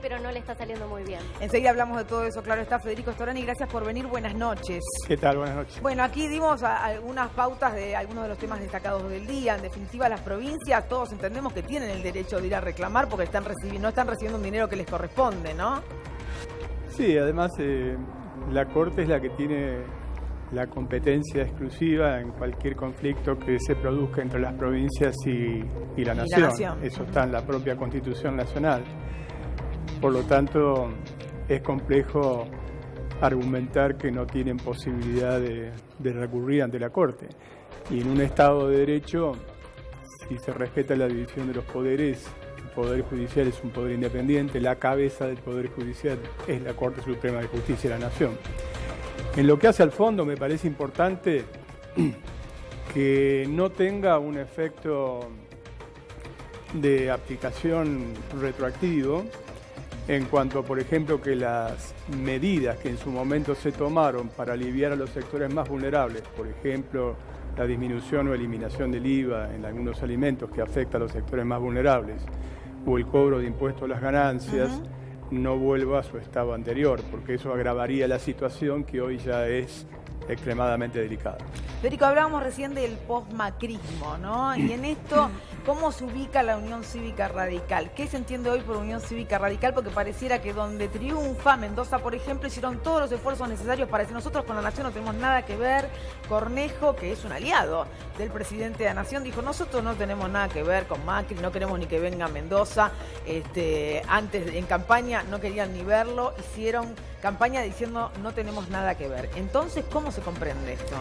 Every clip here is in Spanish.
pero no le está saliendo muy bien. Enseguida hablamos de todo eso, claro está. Federico Storani, gracias por venir, buenas noches. ¿Qué tal? Buenas noches. Bueno, aquí dimos algunas pautas de algunos de los temas destacados del día. En definitiva, las provincias, todos entendemos que tienen el derecho de ir a reclamar porque no están recibiendo un dinero que les corresponde, ¿no? Sí, además la Corte es la que tiene la competencia exclusiva en cualquier conflicto que se produzca entre las provincias y la nación. Eso está en la propia Constitución Nacional. Por lo tanto, es complejo argumentar que no tienen posibilidad de recurrir ante la Corte. Y en un Estado de Derecho, si se respeta la división de los poderes, el Poder Judicial es un poder independiente, la cabeza del Poder Judicial es la Corte Suprema de Justicia de la Nación. En lo que hace al fondo, me parece importante que no tenga un efecto de aplicación retroactivo en cuanto, por ejemplo, que las medidas que en su momento se tomaron para aliviar a los sectores más vulnerables, por ejemplo, la disminución o eliminación del IVA en algunos alimentos que afecta a los sectores más vulnerables, o el cobro de impuestos a las ganancias, no vuelva a su estado anterior, porque eso agravaría la situación que hoy ya es extremadamente delicada. Federico, hablábamos recién del post-macrismo, ¿no? Y en esto, ¿cómo se ubica la Unión Cívica Radical? ¿Qué se entiende hoy por Unión Cívica Radical? Porque pareciera que donde triunfa Mendoza, por ejemplo, hicieron todos los esfuerzos necesarios para decir nosotros con la Nación no tenemos nada que ver. Cornejo, que es un aliado del presidente de la Nación, dijo nosotros no tenemos nada que ver con Macri, no queremos ni que venga Mendoza. Antes, en campaña, no querían ni verlo, hicieron campaña diciendo no tenemos nada que ver. Entonces, ¿cómo se comprende esto?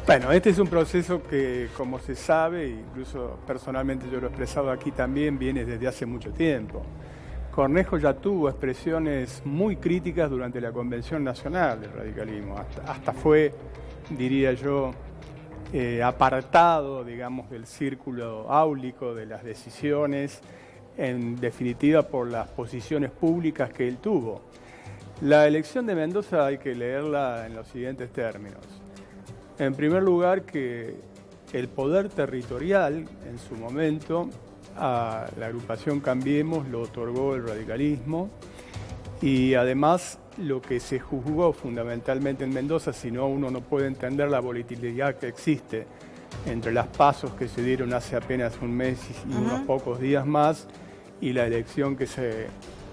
Bueno, este es un proceso que, como se sabe, incluso personalmente yo lo he expresado aquí también, viene desde hace mucho tiempo. Cornejo ya tuvo expresiones muy críticas durante la Convención Nacional del Radicalismo. Hasta fue, diría yo, apartado, digamos, del círculo áulico de las decisiones, en definitiva por las posiciones públicas que él tuvo. La elección de Mendoza hay que leerla en los siguientes términos. En primer lugar, que el poder territorial, en su momento, a la agrupación Cambiemos lo otorgó el radicalismo, y además lo que se juzgó fundamentalmente en Mendoza, si no uno no puede entender la volatilidad que existe entre las pasos que se dieron hace apenas un mes y unos pocos días más, y la elección que se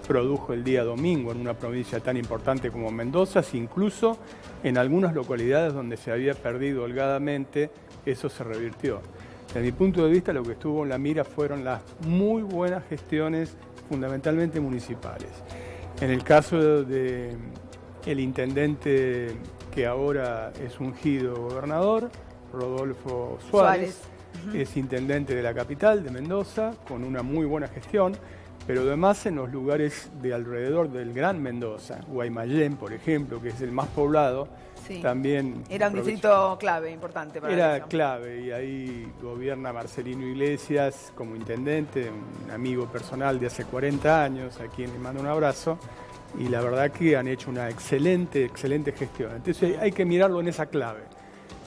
produjo el día domingo en una provincia tan importante como Mendoza, incluso en algunas localidades donde se había perdido holgadamente, eso se revirtió. Desde mi punto de vista, lo que estuvo en la mira fueron las muy buenas gestiones, fundamentalmente municipales. En el caso del intendente que ahora es ungido gobernador, Rodolfo Suárez. Es intendente de la capital, de Mendoza, con una muy buena gestión, pero además en los lugares de alrededor del Gran Mendoza, Guaymallén, por ejemplo, que es el más poblado, también... Era un distrito clave, importante para Era clave, y ahí gobierna Marcelino Iglesias como intendente, un amigo personal de hace 40 años, a quien le mando un abrazo, y la verdad que han hecho una excelente gestión. Entonces hay que mirarlo en esa clave.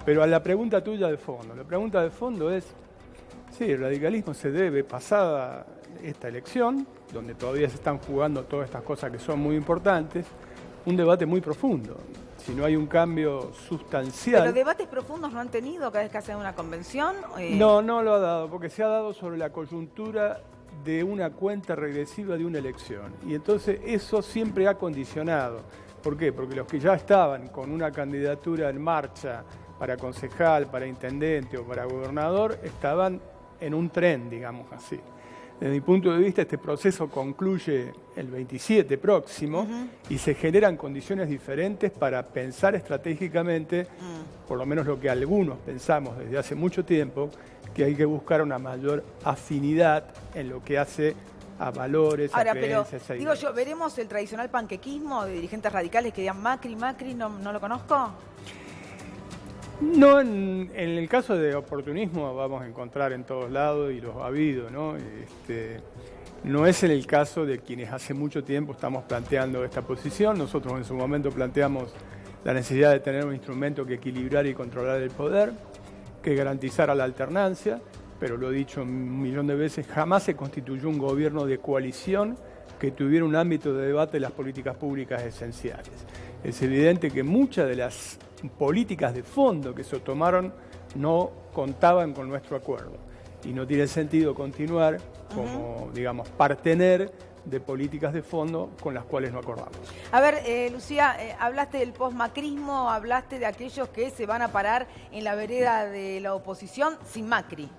Pero a la pregunta tuya de fondo, la pregunta de fondo es, sí, el radicalismo se debe, pasada esta elección, donde todavía se están jugando todas estas cosas que son muy importantes, un debate muy profundo. Si no hay un cambio sustancial... ¿Pero debates profundos no han tenido cada vez que hacen una convención? No lo ha dado, porque se ha dado sobre la coyuntura de una cuenta regresiva de una elección. Y entonces eso siempre ha condicionado. ¿Por qué? Porque los que ya estaban con una candidatura en marcha para concejal, para intendente o para gobernador, estaban en un tren, digamos así. Desde mi punto de vista, este proceso concluye el 27 próximo y se generan condiciones diferentes para pensar estratégicamente, por lo menos lo que algunos pensamos desde hace mucho tiempo, que hay que buscar una mayor afinidad en lo que hace a valores, ahora, a creencias. Pero, digo yo, ¿veremos el tradicional panquequismo de dirigentes radicales que digan Macri, no lo conozco? No, en el caso de oportunismo vamos a encontrar en todos lados y los ha habido, ¿no? No es en el caso de quienes hace mucho tiempo estamos planteando esta posición. Nosotros en su momento planteamos la necesidad de tener un instrumento que equilibrara y controlara el poder, que garantizara la alternancia, pero lo he dicho un millón de veces, jamás se constituyó un gobierno de coalición que tuviera un ámbito de debate de las políticas públicas esenciales. Es evidente que muchas de las políticas de fondo que se tomaron no contaban con nuestro acuerdo y no tiene sentido continuar como, digamos, partener de políticas de fondo con las cuales no acordamos. A ver, Lucía, hablaste del postmacrismo, hablaste de aquellos que se van a parar en la vereda de la oposición sin Macri.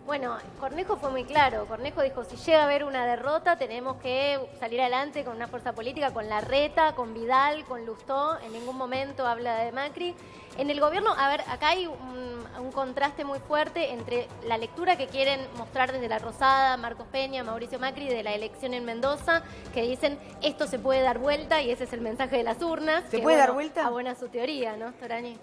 Bueno, Cornejo fue muy claro. Cornejo dijo, si llega a haber una derrota, tenemos que salir adelante con una fuerza política, con Larreta, con Vidal, con Lustó. En ningún momento habla de Macri. En el gobierno, a ver, acá hay un contraste muy fuerte entre la lectura que quieren mostrar desde La Rosada, Marcos Peña, Mauricio Macri, de la elección en Mendoza, que dicen, esto se puede dar vuelta, y ese es el mensaje de las urnas. ¿Se puede dar vuelta? Abona su teoría, ¿no, Storani?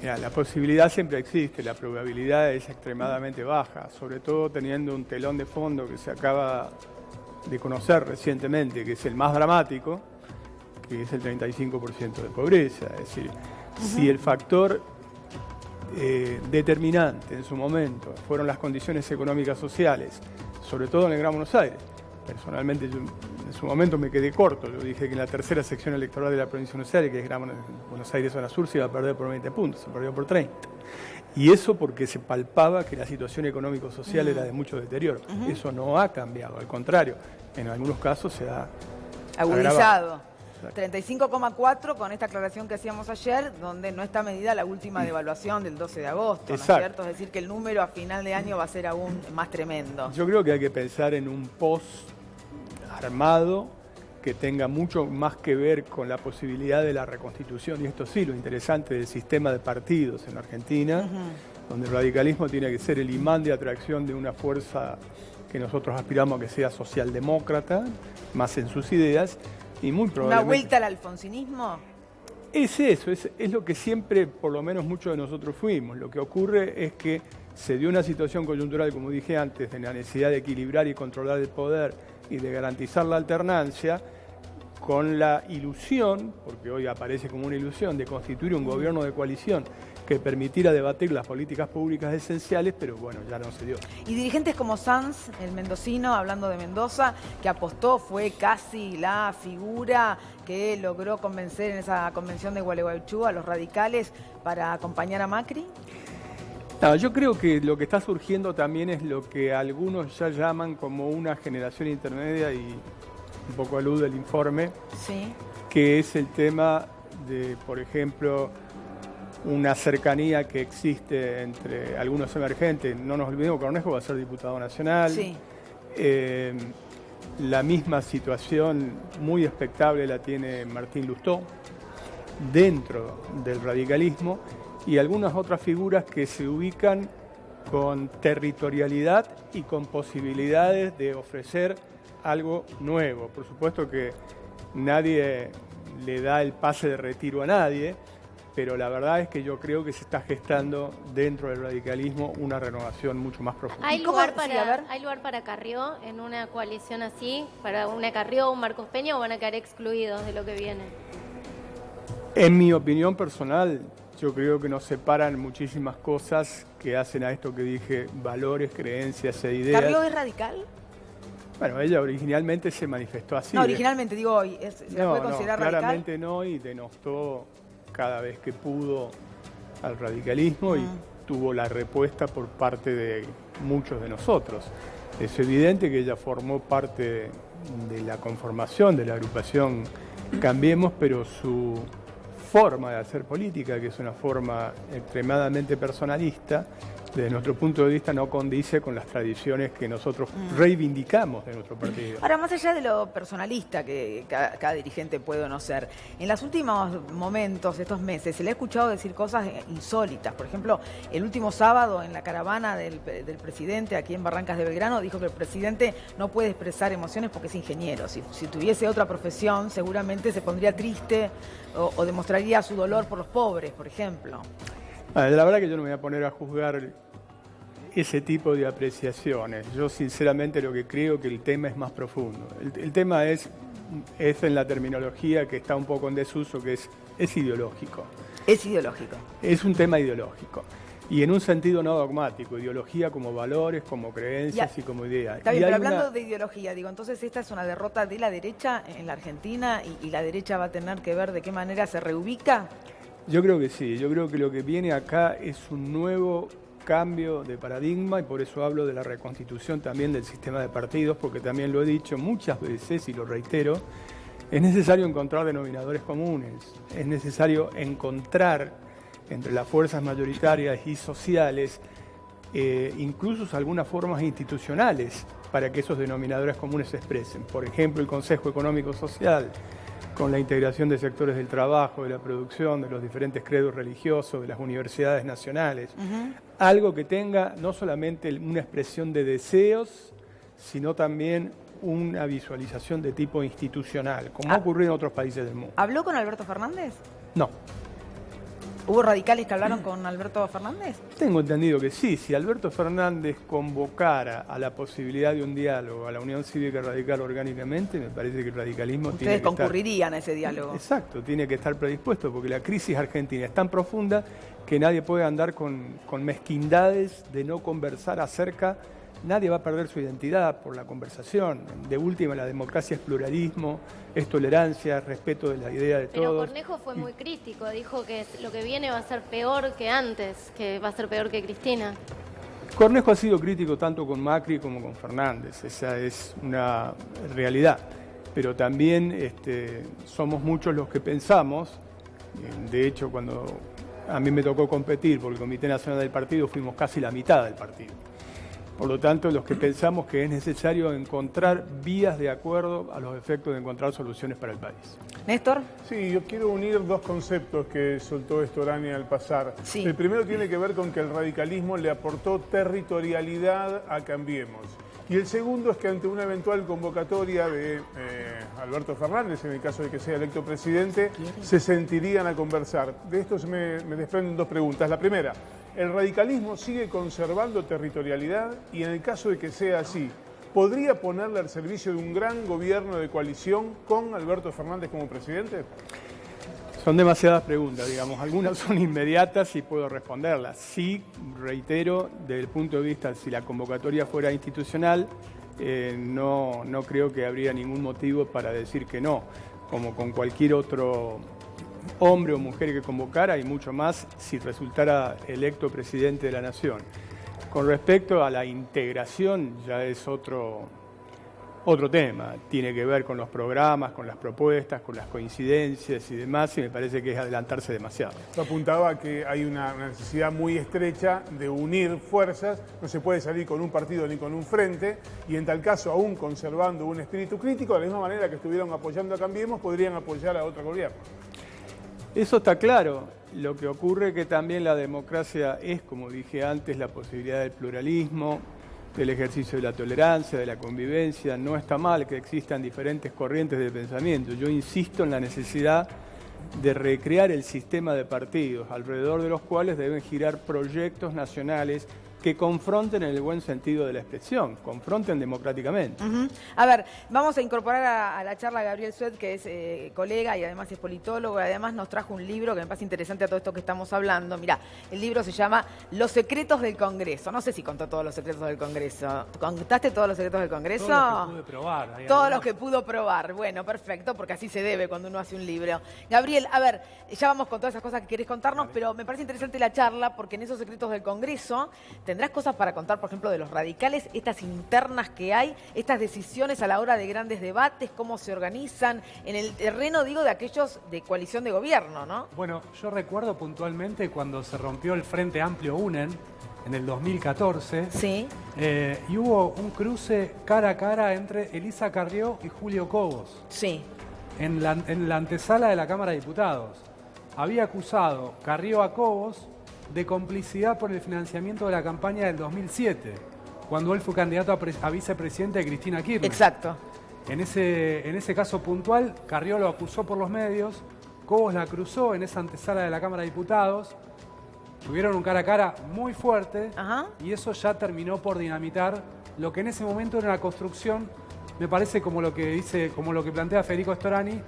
Mira, la posibilidad siempre existe, la probabilidad es extremadamente baja, sobre todo teniendo un telón de fondo que se acaba de conocer recientemente, que es el más dramático, que es el 35% de pobreza. Es decir, si el factor determinante en su momento fueron las condiciones económicas sociales, sobre todo en el Gran Buenos Aires, personalmente yo en su momento me quedé corto, yo dije que en la tercera sección electoral de la provincia de Buenos Aires, que es Gran Buenos Aires Zona Sur, se iba a perder por 20 puntos, se perdió por 30. Y eso porque se palpaba que la situación económico-social era de mucho deterioro. Eso no ha cambiado, al contrario, en algunos casos se ha agudizado. 35,4 con esta aclaración que hacíamos ayer, donde no está medida la última devaluación del 12 de agosto, ¿no es cierto? Es decir, que el número a final de año va a ser aún más tremendo. Yo creo que hay que pensar en un post armado que tenga mucho más que ver con la posibilidad de la reconstitución, y esto sí, lo interesante del sistema de partidos en Argentina, donde el radicalismo tiene que ser el imán de atracción de una fuerza que nosotros aspiramos a que sea socialdemócrata, más en sus ideas, y muy probablemente... ¿Una vuelta al alfonsinismo? Es eso, es lo que siempre, por lo menos muchos de nosotros fuimos. Lo que ocurre es que se dio una situación coyuntural, como dije antes, de la necesidad de equilibrar y controlar el poder y de garantizar la alternancia, con la ilusión, porque hoy aparece como una ilusión, de constituir un gobierno de coalición que permitiera debatir las políticas públicas esenciales, pero bueno, ya no se dio. Y dirigentes como Sanz, el mendocino, hablando de Mendoza, que apostó, fue casi la figura que logró convencer en esa convención de Gualeguaychú a los radicales para acompañar a Macri. No, yo creo que lo que está surgiendo también es lo que algunos ya llaman como una generación intermedia, y un poco alude el informe, sí, que es el tema de, por ejemplo, una cercanía que existe entre algunos emergentes. No nos olvidemos que Cornejo va a ser diputado nacional. Sí. La misma situación muy expectable la tiene Martín Lustó dentro del radicalismo, y algunas otras figuras que se ubican con territorialidad y con posibilidades de ofrecer algo nuevo. Por supuesto que nadie le da el pase de retiro a nadie, pero la verdad es que yo creo que se está gestando dentro del radicalismo una renovación mucho más profunda. ¿Hay lugar para Carrió en una coalición así? ¿Para una Carrió o un Marcos Peña, o van a quedar excluidos de lo que viene? En mi opinión personal, yo creo que nos separan muchísimas cosas que hacen a esto que dije, valores, creencias e ideas. ¿Carrió es radical? Bueno, ella originalmente se manifestó así. No, originalmente, digo hoy, ¿se la puede considerar radical? Claramente no, y denostó cada vez que pudo al radicalismo y tuvo la respuesta por parte de muchos de nosotros. Es evidente que ella formó parte de la conformación de la agrupación Cambiemos, pero su forma de hacer política, que es una forma extremadamente personalista, desde nuestro punto de vista no condice con las tradiciones que nosotros reivindicamos de nuestro partido. Ahora, más allá de lo personalista que cada dirigente puede o no ser, en los últimos momentos, estos meses, se le ha escuchado decir cosas insólitas. Por ejemplo, el último sábado en la caravana del presidente aquí en Barrancas de Belgrano, dijo que el presidente no puede expresar emociones porque es ingeniero. Si tuviese otra profesión, seguramente se pondría triste o demostraría su dolor por los pobres, por ejemplo. La verdad que yo no me voy a poner a juzgar ese tipo de apreciaciones. Yo sinceramente lo que creo que el tema es más profundo. El tema es en la terminología que está un poco en desuso, que es ideológico. Es ideológico. Es un tema ideológico. Y en un sentido no dogmático, ideología como valores, como creencias y como ideas. Está bien, pero hablando de ideología, digo, entonces esta es una derrota de la derecha en la Argentina y la derecha va a tener que ver de qué manera se reubica. Yo creo que sí, yo creo que lo que viene acá es un nuevo cambio de paradigma y por eso hablo de la reconstitución también del sistema de partidos, porque también lo he dicho muchas veces y lo reitero, es necesario encontrar denominadores comunes, es necesario encontrar entre las fuerzas mayoritarias y sociales, incluso algunas formas institucionales para que esos denominadores comunes se expresen. Por ejemplo, el Consejo Económico Social, con la integración de sectores del trabajo, de la producción, de los diferentes credos religiosos, de las universidades nacionales. Algo que tenga no solamente una expresión de deseos, sino también una visualización de tipo institucional, como ha ocurrido en otros países del mundo. ¿Habló con Alberto Fernández? No. ¿Hubo radicales que hablaron con Alberto Fernández? Tengo entendido que sí. Si Alberto Fernández convocara a la posibilidad de un diálogo a la Unión Cívica Radical orgánicamente, me parece que el radicalismo tiene que Ustedes concurrirían a ese diálogo. Exacto, tiene que estar predispuesto, porque la crisis argentina es tan profunda que nadie puede andar con mezquindades de no conversar acerca. Nadie va a perder su identidad por la conversación. De última, la democracia es pluralismo, es tolerancia, respeto de la idea de Pero todos. Cornejo fue muy crítico, dijo que lo que viene va a ser peor que antes, que va a ser peor que Cristina. Cornejo ha sido crítico tanto con Macri como con Fernández, esa es una realidad. Pero también somos muchos los que pensamos, de hecho cuando a mí me tocó competir por el Comité Nacional del Partido, fuimos casi la mitad del partido. Por lo tanto, los que pensamos que es necesario encontrar vías de acuerdo a los efectos de encontrar soluciones para el país. ¿Néstor? Sí, yo quiero unir dos conceptos que soltó Storani al pasar. Sí. El primero tiene que ver con que el radicalismo le aportó territorialidad a Cambiemos. Y el segundo es que ante una eventual convocatoria de Alberto Fernández, en el caso de que sea electo presidente, se sentirían a conversar. De esto me desprenden dos preguntas. La primera, ¿el radicalismo sigue conservando territorialidad? Y en el caso de que sea así, ¿podría ponerle al servicio de un gran gobierno de coalición con Alberto Fernández como presidente? Son demasiadas preguntas, digamos. Algunas son inmediatas y puedo responderlas. Sí, reitero, desde el punto de vista, si la convocatoria fuera institucional, no creo que habría ningún motivo para decir que no. Como con cualquier otro hombre o mujer que convocara, y mucho más si resultara electo presidente de la Nación. Con respecto a la integración, ya es otro tema. Tiene que ver con los programas, con las propuestas, con las coincidencias y demás, y me parece que es adelantarse demasiado. Yo apuntaba que hay una necesidad muy estrecha de unir fuerzas, no se puede salir con un partido ni con un frente, y en tal caso, aún conservando un espíritu crítico, de la misma manera que estuvieron apoyando a Cambiemos, podrían apoyar a otro gobierno. Eso está claro. Lo que ocurre es que también la democracia es, como dije antes, la posibilidad del pluralismo, del ejercicio de la tolerancia, de la convivencia. No está mal que existan diferentes corrientes de pensamiento. Yo insisto en la necesidad de recrear el sistema de partidos, alrededor de los cuales deben girar proyectos nacionales que confronten en el buen sentido de la expresión, confronten democráticamente. A ver, vamos a incorporar a la charla a Gabriel Sued, que es colega y además es politólogo, y además nos trajo un libro que me parece interesante a todo esto que estamos hablando. Mirá, el libro se llama Los secretos del Congreso. No sé si contó todos los secretos del Congreso. ¿Contaste todos los secretos del Congreso? Todos los que pude probar. Todos los que pudo probar. Bueno, perfecto, porque así se debe cuando uno hace un libro. Gabriel, a ver, ya vamos con todas esas cosas que querés contarnos, pero me parece interesante la charla porque en esos secretos del Congreso tendrás cosas para contar, por ejemplo, de los radicales, estas internas que hay, estas decisiones a la hora de grandes debates, cómo se organizan, en el terreno, digo, de aquellos de coalición de gobierno, ¿no? Bueno, yo recuerdo puntualmente cuando se rompió el Frente Amplio UNEN, en el 2014, sí. Y hubo un cruce cara a cara entre Elisa Carrió y Julio Cobos. Sí. En la antesala de la Cámara de Diputados. Había acusado Carrió a Cobos de complicidad por el financiamiento de la campaña del 2007, cuando él fue candidato a vicepresidente de Cristina Kirchner. Exacto. En ese caso puntual, Carrió lo acusó por los medios, Cobos la cruzó en esa antesala de la Cámara de Diputados, tuvieron un cara a cara muy fuerte. Ajá. Y eso ya terminó por dinamitar lo que en ese momento era una construcción, me parece como lo que plantea Federico Storani,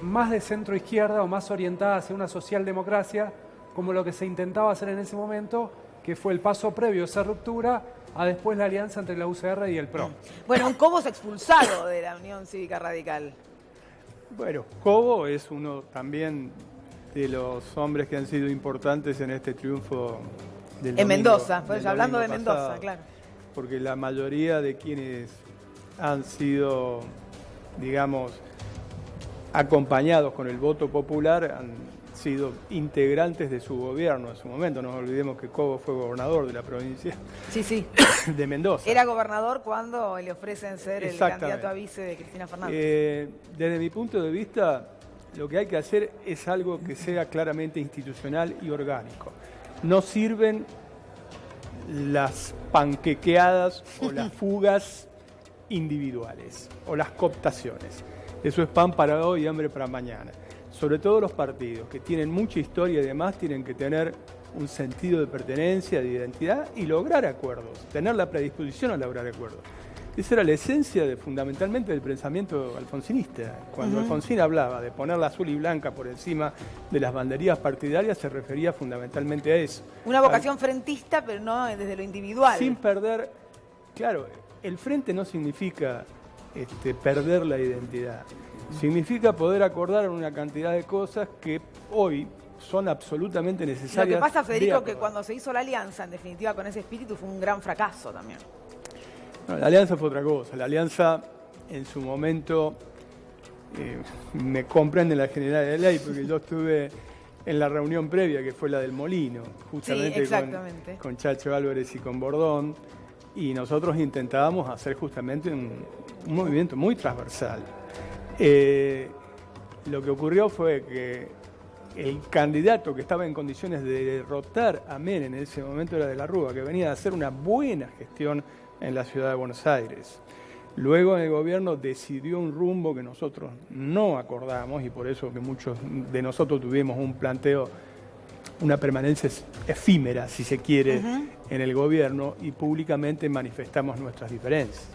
más de centro izquierda o más orientada hacia una socialdemocracia, como lo que se intentaba hacer en ese momento, que fue el paso previo a esa ruptura, a después la alianza entre la UCR y el PRO. Bueno, un Cobos expulsado de la Unión Cívica Radical. Bueno, Cobo es uno también de los hombres que han sido importantes en este triunfo del domingo, En Mendoza, pues del hablando de domingo Mendoza, pasado. claro. Porque la mayoría de quienes han sido, digamos, acompañados con el voto popular han sido integrantes de su gobierno en su momento. No nos olvidemos que Cobo fue gobernador de la provincia Sí, sí. de Mendoza. Era gobernador cuando le ofrecen ser el Exactamente. candidato a vice de Cristina Fernández. Desde mi punto de vista, lo que hay que hacer es algo que sea claramente institucional y orgánico. No sirven las panquequeadas o las fugas individuales o las cooptaciones. Eso es pan para hoy y hambre para mañana. Sobre todo los partidos que tienen mucha historia y demás tienen que tener un sentido de pertenencia, de identidad y lograr acuerdos, tener la predisposición a lograr acuerdos. Esa era la esencia fundamentalmente del pensamiento alfonsinista. Cuando Alfonsín hablaba de poner la azul y blanca por encima de las banderías partidarias, se refería fundamentalmente a eso. Una vocación frentista, pero no desde lo individual. Sin perder, claro, el frente no significa perder la identidad. Significa poder acordar una cantidad de cosas que hoy son absolutamente Lo necesarias. que pasa, Federico, de que acordar. cuando se hizo la alianza, en definitiva, con ese espíritu, fue un gran fracaso también. No, la alianza fue otra cosa. La alianza, en su momento, me comprende la general de ley, porque yo estuve en la reunión previa, que fue la del Molino, justamente exactamente. con Chacho Álvarez y con Bordón, y nosotros intentábamos hacer justamente un movimiento muy transversal. Lo que ocurrió fue que el candidato que estaba en condiciones de derrotar a Menem en ese momento era De la Rúa, que venía a hacer una buena gestión en la ciudad de Buenos Aires. Luego el gobierno decidió un rumbo que nosotros no acordamos y por eso que muchos de nosotros tuvimos un planteo, una permanencia efímera, si se quiere, en el gobierno y públicamente manifestamos nuestras diferencias.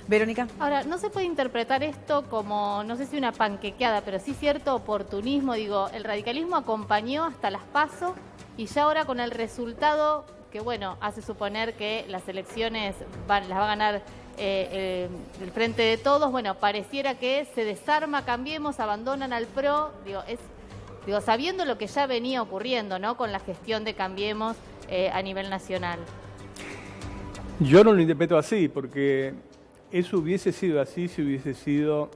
Verónica. Ahora, no se puede interpretar esto como, no sé si una panquequeada, pero sí cierto oportunismo. Digo, el radicalismo acompañó hasta las PASO y ya ahora con el resultado que, bueno, hace suponer que las elecciones las va a ganar el Frente de Todos. Bueno, pareciera que se desarma Cambiemos, abandonan al PRO. Digo, sabiendo lo que ya venía ocurriendo, ¿no? Con la gestión de Cambiemos a nivel nacional. Yo no lo interpreto así, porque eso hubiese sido así si hubiese sido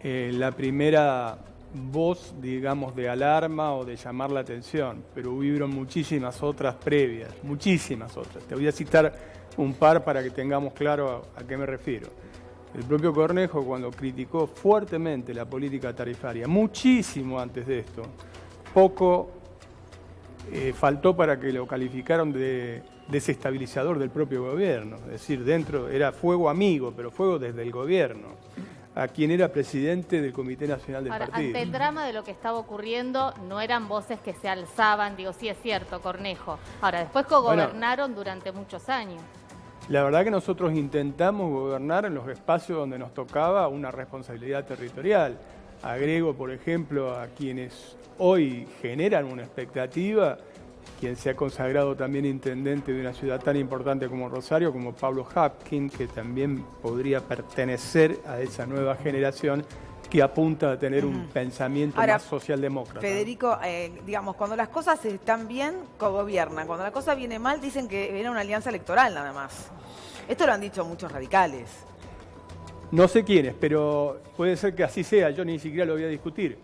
la primera voz, digamos, de alarma o de llamar la atención, pero hubieron muchísimas otras previas, muchísimas otras. Te voy a citar un par para que tengamos claro a qué me refiero. El propio Cornejo, cuando criticó fuertemente la política tarifaria, muchísimo antes de esto, poco faltó para que lo calificaran de desestabilizador del propio gobierno. Es decir, dentro era fuego amigo, pero fuego desde el gobierno, a quien era presidente del Comité Nacional del Ahora, Partido. ante el drama de lo que estaba ocurriendo, no eran voces que se alzaban, digo, sí es cierto, Cornejo. Ahora, después cogobernaron durante muchos años. La verdad que nosotros intentamos gobernar en los espacios donde nos tocaba una responsabilidad territorial. Agrego, por ejemplo, a quienes hoy generan una expectativa, quien se ha consagrado también intendente de una ciudad tan importante como Rosario, como Pablo Hapkin, que también podría pertenecer a esa nueva generación que apunta a tener un pensamiento Ahora, más socialdemócrata. Federico, digamos, cuando las cosas están bien, cogobiernan. Cuando la cosa viene mal, dicen que era una alianza electoral nada más. Esto lo han dicho muchos radicales. No sé quiénes, pero puede ser que así sea, yo ni siquiera lo voy a discutir.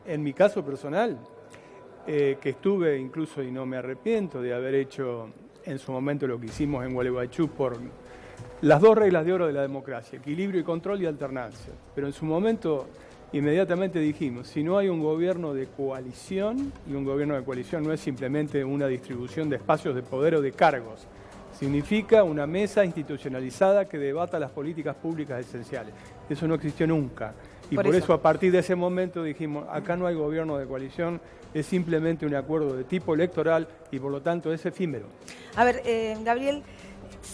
En mi caso personal, que estuve incluso, y no me arrepiento de haber hecho en su momento lo que hicimos en Gualeguaychú por las dos reglas de oro de la democracia, equilibrio y control y alternancia. Pero en su momento inmediatamente dijimos, si no hay un gobierno de coalición, y un gobierno de coalición no es simplemente una distribución de espacios de poder o de cargos, significa una mesa institucionalizada que debata las políticas públicas esenciales. Eso no existió nunca. Y por eso a partir de ese momento dijimos, acá no hay gobierno de coalición, es simplemente un acuerdo de tipo electoral y por lo tanto es efímero. A ver, Gabriel,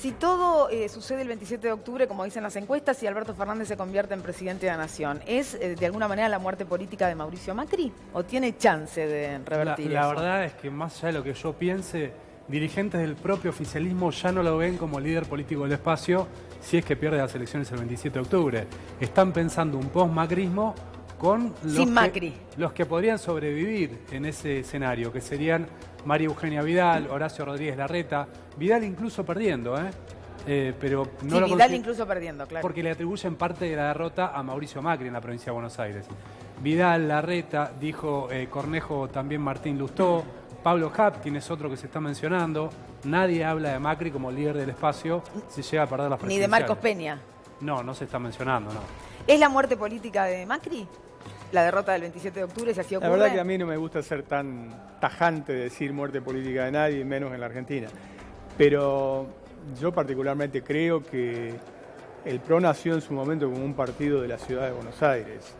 Si todo sucede el 27 de octubre, como dicen las encuestas, y Alberto Fernández se convierte en presidente de la Nación, ¿es de alguna manera la muerte política de Mauricio Macri? ¿O tiene chance de revertir La eso? verdad es que más allá de lo que yo piense, dirigentes del propio oficialismo ya no lo ven como líder político del espacio si es que pierde las elecciones el 27 de octubre. Están pensando un post-macrismo con los que podrían sobrevivir en ese escenario, que serían María Eugenia Vidal, Horacio Rodríguez Larreta, Vidal incluso perdiendo, pero no lo Vidal incluso perdiendo, claro. porque le atribuyen parte de la derrota a Mauricio Macri en la provincia de Buenos Aires. Vidal, Larreta, dijo Cornejo, también Martín Lustó, Pablo Hapkin es otro que se está mencionando. Nadie habla de Macri como líder del espacio si llega a perder las presidenciales. Ni de Marcos Peña. No se está mencionando, no. ¿Es la muerte política de Macri? La derrota del 27 de octubre, si así ocurre. La verdad que a mí no me gusta ser tan tajante de decir muerte política de nadie, menos en la Argentina. Pero yo particularmente creo que el PRO nació en su momento como un partido de la ciudad de Buenos Aires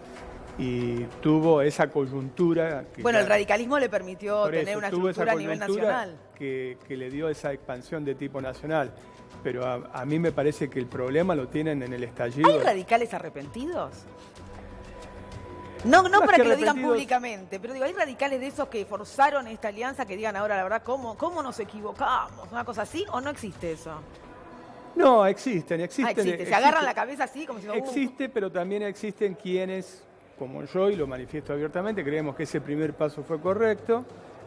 y tuvo esa coyuntura. Bueno, el radicalismo le permitió tener una estructura a nivel nacional. Que le dio esa expansión de tipo nacional. Pero a mí me parece que el problema lo tienen en el estallido. ¿Hay radicales arrepentidos? No para que lo digan públicamente, pero digo, ¿hay radicales de esos que forzaron esta alianza que digan ahora la verdad cómo nos equivocamos? ¿Una cosa así o no existe eso? No, existen. Se agarran la cabeza así como si no existe, pero también existen quienes, como yo, y lo manifiesto abiertamente, creemos que ese primer paso fue correcto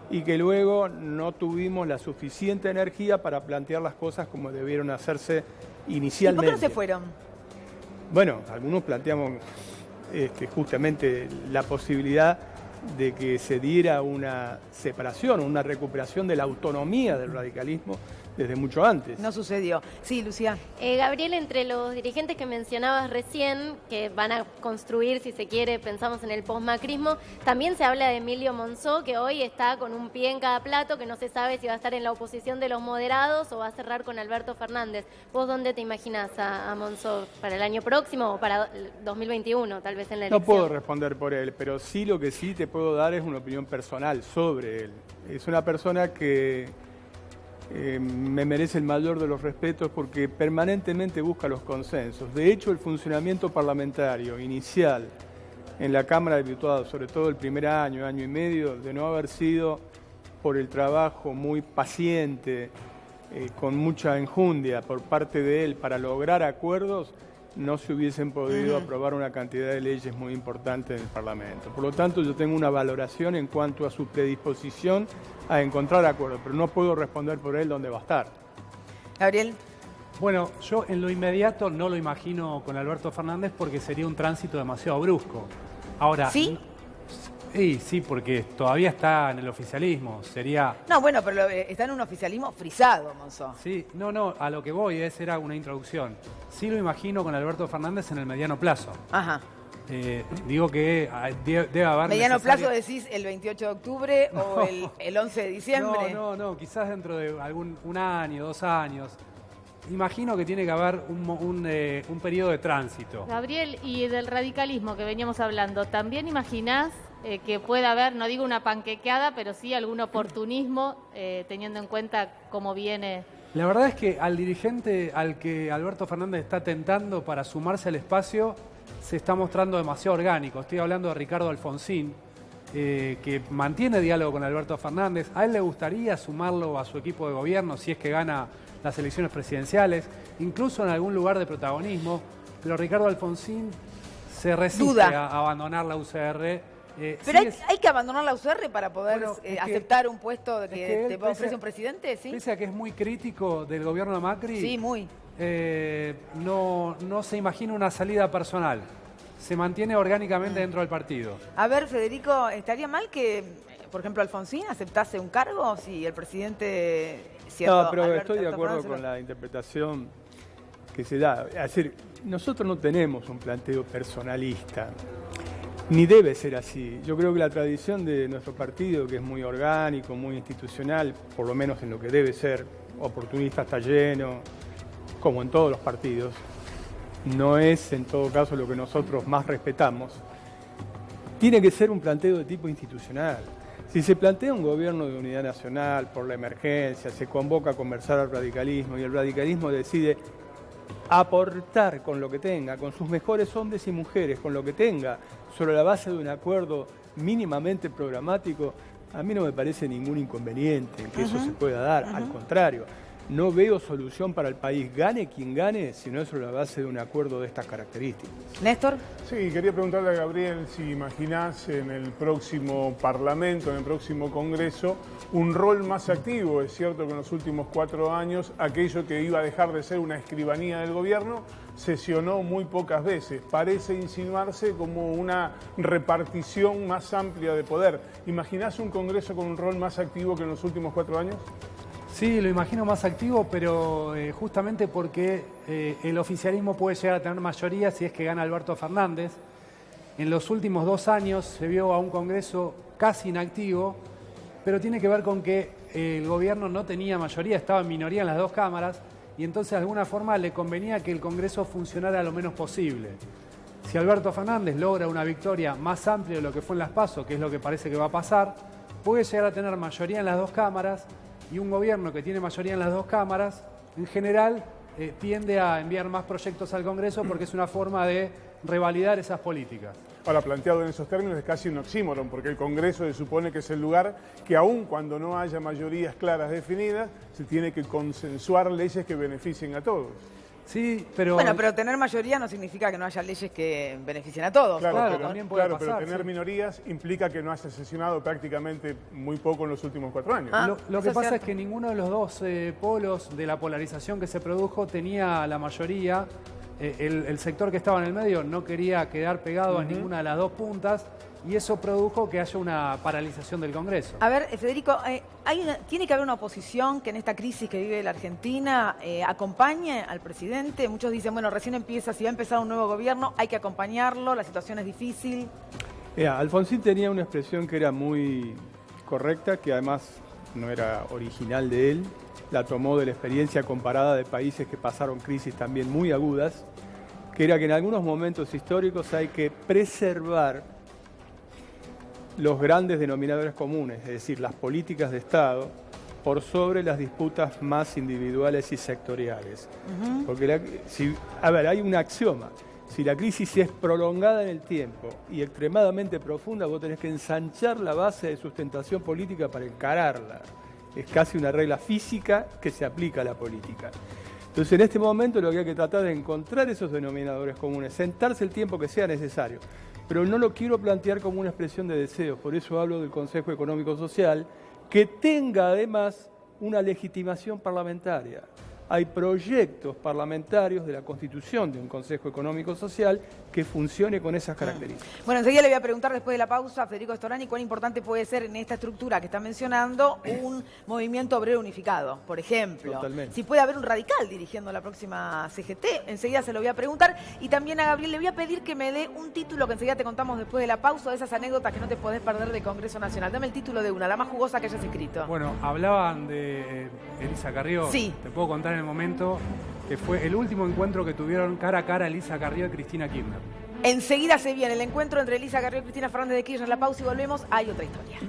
y que luego no tuvimos la suficiente energía para plantear las cosas como debieron hacerse inicialmente. ¿Y por qué no se fueron? Bueno, algunos planteamos justamente la posibilidad de que se diera una separación, una recuperación de la autonomía del radicalismo desde mucho antes. No sucedió. Sí, Lucía. Gabriel, entre los dirigentes que mencionabas recién, que van a construir, si se quiere, pensamos en el postmacrismo, también se habla de Emilio Monzó, que hoy está con un pie en cada plato, que no se sabe si va a estar en la oposición de los moderados o va a cerrar con Alberto Fernández. ¿Vos dónde te imaginás a Monzó? ¿Para el año próximo o para 2021, tal vez en la elección? No puedo responder por él, pero sí lo que sí te puedo dar es una opinión personal sobre él. Es una persona que me merece el mayor de los respetos porque permanentemente busca los consensos. De hecho, el funcionamiento parlamentario inicial en la Cámara de Diputados, sobre todo el primer año y medio, de no haber sido por el trabajo muy paciente, con mucha enjundia por parte de él para lograr acuerdos, no se hubiesen podido aprobar una cantidad de leyes muy importantes en el Parlamento. Por lo tanto, yo tengo una valoración en cuanto a su predisposición a encontrar acuerdos, pero no puedo responder por él dónde va a estar. Gabriel. Bueno, yo en lo inmediato no lo imagino con Alberto Fernández porque sería un tránsito demasiado brusco. Ahora, ¿sí? Sí, porque todavía está en el oficialismo. Sería... No, bueno, pero está en un oficialismo frisado, Monzó. Sí, no, a lo que voy, era una introducción. Sí lo imagino con Alberto Fernández en el mediano plazo. Ajá. Digo que debe haber... ¿Mediano plazo decís el 28 de octubre o el 11 de diciembre? No, quizás dentro de un año, 2 años. Imagino que tiene que haber un periodo de tránsito. Gabriel, y del radicalismo que veníamos hablando, ¿también imaginás que pueda haber, no digo una panquequeada, pero sí algún oportunismo, teniendo en cuenta cómo viene? La verdad es que al dirigente al que Alberto Fernández está tentando para sumarse al espacio, se está mostrando demasiado orgánico. Estoy hablando de Ricardo Alfonsín, que mantiene diálogo con Alberto Fernández. A él le gustaría sumarlo a su equipo de gobierno si es que gana las elecciones presidenciales, incluso en algún lugar de protagonismo, pero Ricardo Alfonsín se resiste a abandonar la UCR. Pero hay que abandonar la UCR para poder aceptar un puesto que te ofrece un presidente, ¿sí? Pese a que es muy crítico del gobierno de Macri, sí, muy. No se imagina una salida personal. Se mantiene orgánicamente dentro del partido. A ver, Federico, ¿estaría mal que, por ejemplo, Alfonsín aceptase un cargo si el presidente... No, pero estoy de acuerdo con la interpretación que se da. Es decir, nosotros no tenemos un planteo personalista, ni debe ser así. Yo creo que la tradición de nuestro partido, que es muy orgánico, muy institucional, por lo menos en lo que debe ser, oportunista está lleno, como en todos los partidos, no es en todo caso lo que nosotros más respetamos. Tiene que ser un planteo de tipo institucional. Si se plantea un gobierno de unidad nacional por la emergencia, se convoca a conversar al radicalismo y el radicalismo decide aportar con lo que tenga, con sus mejores hombres y mujeres, con lo que tenga, sobre la base de un acuerdo mínimamente programático, a mí no me parece ningún inconveniente en que eso se pueda dar. Al contrario, no veo solución para el país, gane quien gane, si no es sobre la base de un acuerdo de estas características. Néstor. Sí, quería preguntarle a Gabriel si imaginás en el próximo Parlamento, en el próximo Congreso, un rol más activo. Es cierto que en los últimos 4 años aquello que iba a dejar de ser una escribanía del gobierno sesionó muy pocas veces. Parece insinuarse como una repartición más amplia de poder. ¿Imaginás un Congreso con un rol más activo que en los últimos 4 años? Sí, lo imagino más activo, pero justamente porque el oficialismo puede llegar a tener mayoría si es que gana Alberto Fernández. En los últimos 2 años se vio a un Congreso casi inactivo, pero tiene que ver con que el gobierno no tenía mayoría, estaba en minoría en las 2 cámaras, y entonces de alguna forma le convenía que el Congreso funcionara lo menos posible. Si Alberto Fernández logra una victoria más amplia de lo que fue en las PASO, que es lo que parece que va a pasar, puede llegar a tener mayoría en las 2 cámaras, y un gobierno que tiene mayoría en las 2 cámaras, en general, tiende a enviar más proyectos al Congreso porque es una forma de revalidar esas políticas. Ahora, planteado en esos términos, es casi un oxímoron, porque el Congreso se supone que es el lugar que, aun cuando no haya mayorías claras definidas, se tiene que consensuar leyes que beneficien a todos. Sí, pero... Bueno, pero tener mayoría no significa que no haya leyes que beneficien a todos. Claro, pero, también puede pasar, pero tener sí. minorías implica que no haya sesionado prácticamente muy poco en los últimos 4 años. Lo que eso es pasa es cierto. que ninguno de los 2 polos de la polarización que se produjo tenía la mayoría. El sector que estaba en el medio no quería quedar pegado a ninguna de las 2 puntas y eso produjo que haya una paralización del Congreso. A ver, Federico, tiene que haber una oposición que en esta crisis que vive la Argentina acompañe al presidente. Muchos dicen, bueno, recién empieza, si va a empezar un nuevo gobierno, hay que acompañarlo, la situación es difícil. Alfonsín tenía una expresión que era muy correcta, que además no era original de él, la tomó de la experiencia comparada de países que pasaron crisis también muy agudas, que era que en algunos momentos históricos hay que preservar los grandes denominadores comunes, es decir, las políticas de Estado, por sobre las disputas más individuales y sectoriales. Porque hay un axioma. Si la crisis es prolongada en el tiempo y extremadamente profunda, vos tenés que ensanchar la base de sustentación política para encararla. Es casi una regla física que se aplica a la política. Entonces, en este momento lo que hay que tratar de encontrar esos denominadores comunes, sentarse el tiempo que sea necesario. Pero no lo quiero plantear como una expresión de deseos, por eso hablo del Consejo Económico Social, que tenga además una legitimación parlamentaria. Hay proyectos parlamentarios de la constitución de un Consejo Económico Social que funcione con esas características. Bueno, enseguida le voy a preguntar después de la pausa a Federico Storani cuán importante puede ser en esta estructura que está mencionando un movimiento obrero unificado, por ejemplo. Totalmente. Si puede haber un radical dirigiendo la próxima CGT, enseguida se lo voy a preguntar. Y también a Gabriel le voy a pedir que me dé un título que enseguida te contamos después de la pausa, de esas anécdotas que no te podés perder de Congreso Nacional. Dame el título de una, la más jugosa que hayas escrito. Bueno, hablaban de Elisa Carrió. Sí. Te puedo contar en el momento que fue el último encuentro que tuvieron cara a cara Elisa Carrió y Cristina Kirchner. Enseguida se viene el encuentro entre Elisa Carrió y Cristina Fernández de Kirchner. La pausa y volvemos. Hay otra historia.